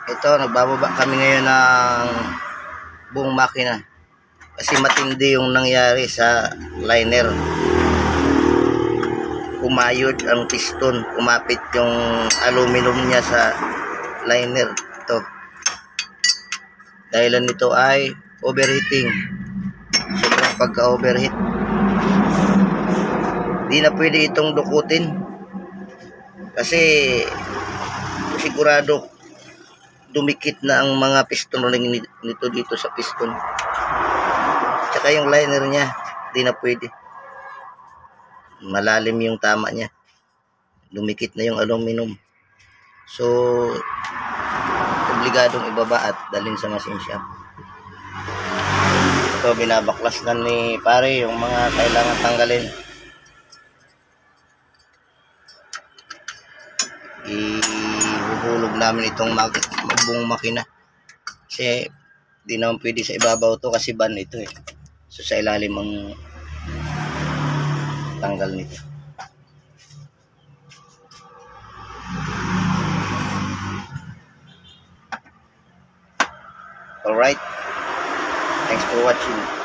Ito, nagbababa kami ngayon ng buong makina. Kasi matindi yung nangyari sa liner. Kumayod ang piston, kumapit yung aluminum niya sa liner. Ito. Dahilan nito ay overheating. Sobrang pagka-overheat. Di na pwede itong dukutin. Kasi sigurado dumikit na ang mga piston ring nito dito sa piston. Tsaka yung liner niya, di na pwede. Malalim yung tama niya. Dumikit na yung aluminum. So, obligadong ibaba at dalhin sa machine shop. Ito, binabaklas na ni pare yung mga kailangan tanggalin. Ihuhulog namin itong buong makina. Kasi di naman pwede sa ibabaw to kasi ban ito eh. So sa ilalim ang tanggal nito. Alright. Thanks for watching.